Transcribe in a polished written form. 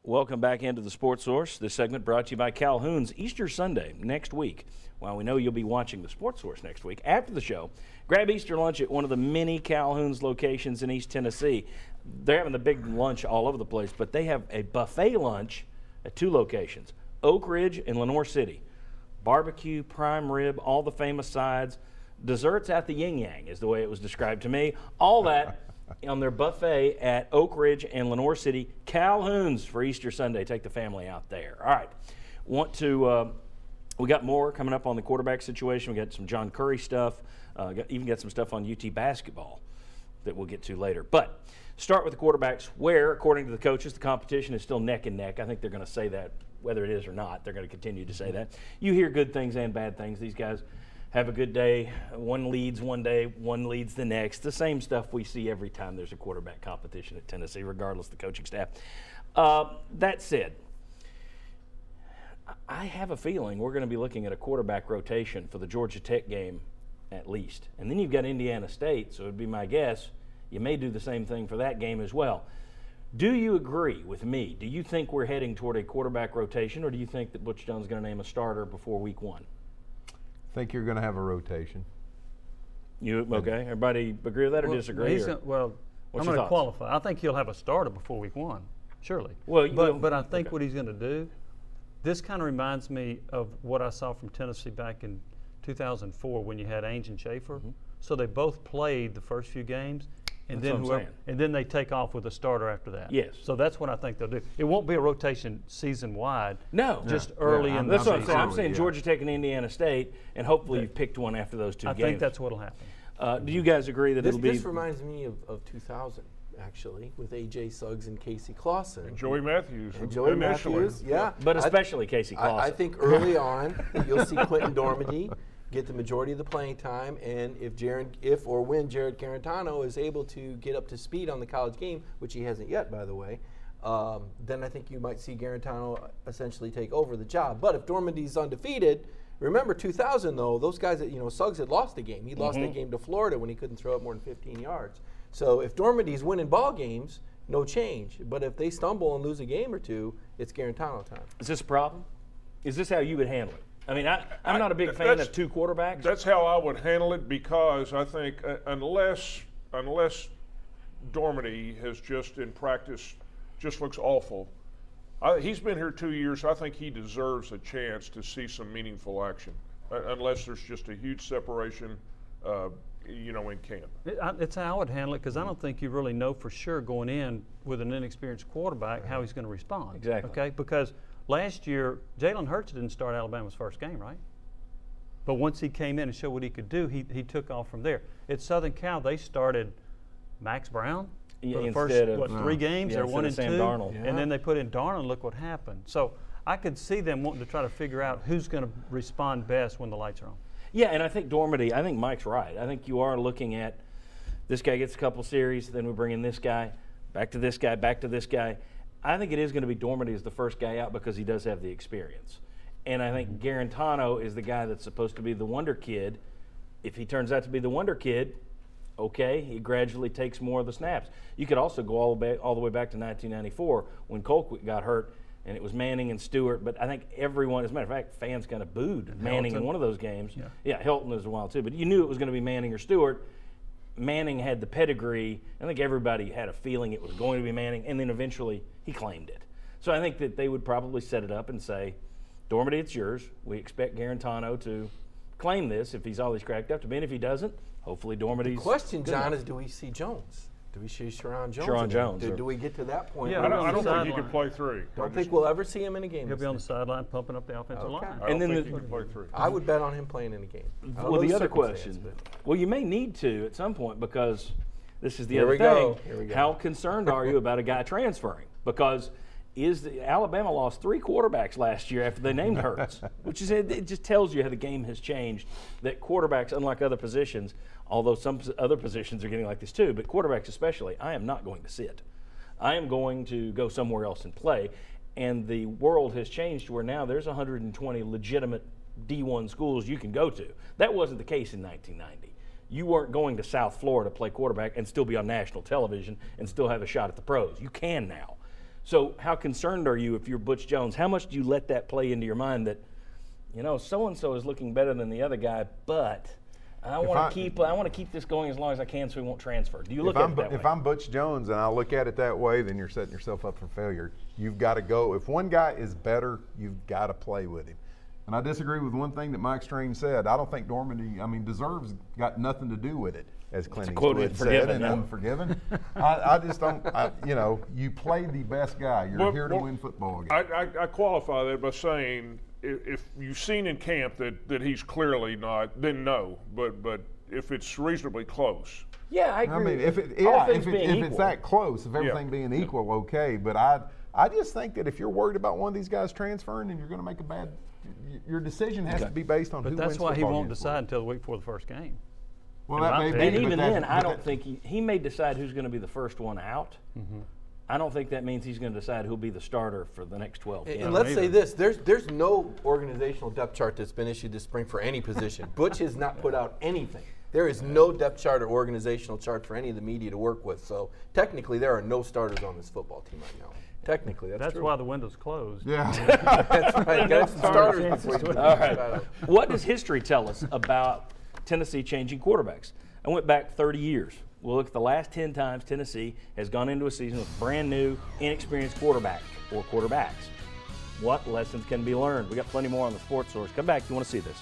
Welcome back into the Sports Source. This segment brought to you by Calhoun's. Easter Sunday next week. While we know you'll be watching the Sports Source next week, after the show, grab Easter lunch at one of the many Calhoun's locations in East Tennessee. They're having the big lunch all over the place, but they have a buffet lunch at 2 locations, Oak Ridge and Lenoir City. Barbecue, prime rib, all the famous sides. Desserts at the yin yang is the way it was described to me. All that on their buffet at Oak Ridge and Lenoir City. Calhoun's for Easter Sunday. Take the family out there. All right. We got more coming up on the quarterback situation. We got some John Curry stuff. Even got some stuff on UT basketball that we'll get to later. But start with the quarterbacks where, according to the coaches, the competition is still neck and neck. I think they're going to say that whether it is or not. They're going to continue to say that. You hear good things and bad things. These guys have a good day. One leads one day, one leads the next. The same stuff we see every time there's a quarterback competition at Tennessee, regardless of the coaching staff. That said, I have a feeling we're going to be looking at a quarterback rotation for the Georgia Tech game at least. And then you've got Indiana State, so it would be my guess you may do the same thing for that game as well. Do you agree with me? Do you think we're heading toward a quarterback rotation, or do you think that Butch Jones is going to name a starter before week 1? Think you're going to have a rotation. You okay? Everybody agree with that or disagree? I'm going to qualify. I think he'll have a starter before week 1, surely. Well, but I think what he's going to do, this kind of reminds me of what I saw from Tennessee back in 2004 when you had Ainge and Schaefer. Mm-hmm. So they both played the first few games, and then they take off with a starter after that. Yes. So that's what I think they'll do. It won't be a rotation season wide. No. Just early in the season. That's what I'm saying. I'm saying Georgia Tech and Indiana State, and hopefully you've picked one after those 2 games. I think that's what'll happen. Do you guys agree that it'll be? This reminds me of 2000. Actually, with A.J. Suggs and Casey Clausen. And Joey Matthews. And Joey Matthews, yeah. But especially Casey Clausen. I think early on, you'll see Quinten Dormady get the majority of the playing time, and if or when Jarrett Guarantano is able to get up to speed on the college game, which he hasn't yet, by the way, then I think you might see Guarantano essentially take over the job. But if Dormady's undefeated, remember 2000, though, those guys Suggs had lost a game. He lost that game to Florida when he couldn't throw it more than 15 yards. So if Dormady's winning ball games, no change. But if they stumble and lose a game or 2, it's Guarantano time. Is this a problem? Is this how you would handle it? I mean, I'm not a big fan of 2 quarterbacks. That's how I would handle it, because I think unless Dormady has just in practice just looks awful, he's been here 2 years. I think he deserves a chance to see some meaningful action, unless there's just a huge separation in camp. It's how I would handle it, because I don't think you really know for sure going in with an inexperienced quarterback how he's going to respond. Exactly. Okay, because last year Jalen Hurts didn't start Alabama's first game, right? But once he came in and showed what he could do, he took off from there. At Southern Cal, they started Max Brown for the first 3 games. They're 1 and 2, and then they put in Darnold. Look what happened. So I could see them wanting to try to figure out who's going to respond best when the lights are on. Yeah, and I think Dormady, I think Mike's right. I think you are looking at this guy gets a couple series, then we bring in this guy, back to this guy, back to this guy. I think it is going to be Dormady as the first guy out because he does have the experience. And I think Guarantano is the guy that's supposed to be the wonder kid. If he turns out to be the wonder kid, okay, he gradually takes more of the snaps. You could also go all the way back to 1994 when Colquitt got hurt, and it was Manning and Stewart, but I think everyone, as a matter of fact, fans kind of booed Manning in one of those games. Yeah, Hilton as well too, but you knew it was going to be Manning or Stewart. Manning had the pedigree. I think everybody had a feeling it was going to be Manning, and then eventually he claimed it. So I think that they would probably set it up and say, Dormady, it's yours. We expect Guarantano to claim this if he's all he's cracked up to be, and if he doesn't, hopefully Dormady's. The question, John, is do we see Jones? Do we see Sharon Jones? Sharon Jones. Do we get to that point? Yeah, I don't think he can play 3. Don't think we'll ever see him in a game. He'll be on the sideline pumping up the offensive line. I don't think he can play 3. I would bet on him playing in a game. Well, the other question, well, you may need to at some point, because this is the other thing. Here we go. How concerned are you about a guy transferring? Because Alabama lost 3 quarterbacks last year after they named Hurts, which is it just tells you how the game has changed. That quarterbacks, unlike other positions, although some other positions are getting like this too, but quarterbacks especially, I am not going to sit. I am going to go somewhere else and play. And the world has changed to where now there's 120 legitimate D1 schools you can go to. That wasn't the case in 1990. You weren't going to South Florida to play quarterback and still be on national television and still have a shot at the pros. You can now. So how concerned are you if you're Butch Jones? How much do you let that play into your mind that, so-and-so is looking better than the other guy, but I want to keep this going as long as I can so he won't transfer. Do you look at it that way? If I'm Butch Jones and I look at it that way, then you're setting yourself up for failure. You've got to go. If one guy is better, you've got to play with him. And I disagree with one thing that Mike Strange said. I don't think Dormady, deserves got nothing to do with it, as Clint Eastwood said, and Unforgiven. I just don't, you play the best guy. You're here to win football games. I qualify that by saying if you've seen in camp that he's clearly not, then no. But if it's reasonably close. Yeah, I agree. If it's that close, if everything being equal, okay. But I just think that if you're worried about one of these guys transferring and you're going to make a bad – your decision has to be based on who wins But that's why he won't games decide until the week before the first game. Well, that may be. And even then, I don't think he may decide who's going to be the first one out. Mm-hmm. I don't think that means he's going to decide who'll be the starter for the next 12 games. And let's say this, there's no organizational depth chart that's been issued this spring for any position. Butch has not put out anything. There is no depth chart or organizational chart for any of the media to work with. So technically, there are no starters on this football team right now. Technically, that's true. Why the window's closed. Yeah. That's right. Got some starters. All right. What does history tell us about Tennessee changing quarterbacks? I went back 30 years. We'll look at the last 10 times Tennessee has gone into a season with brand new, inexperienced quarterback or quarterbacks. What lessons can be learned? We got plenty more on the Sports Source. Come back if you want to see this.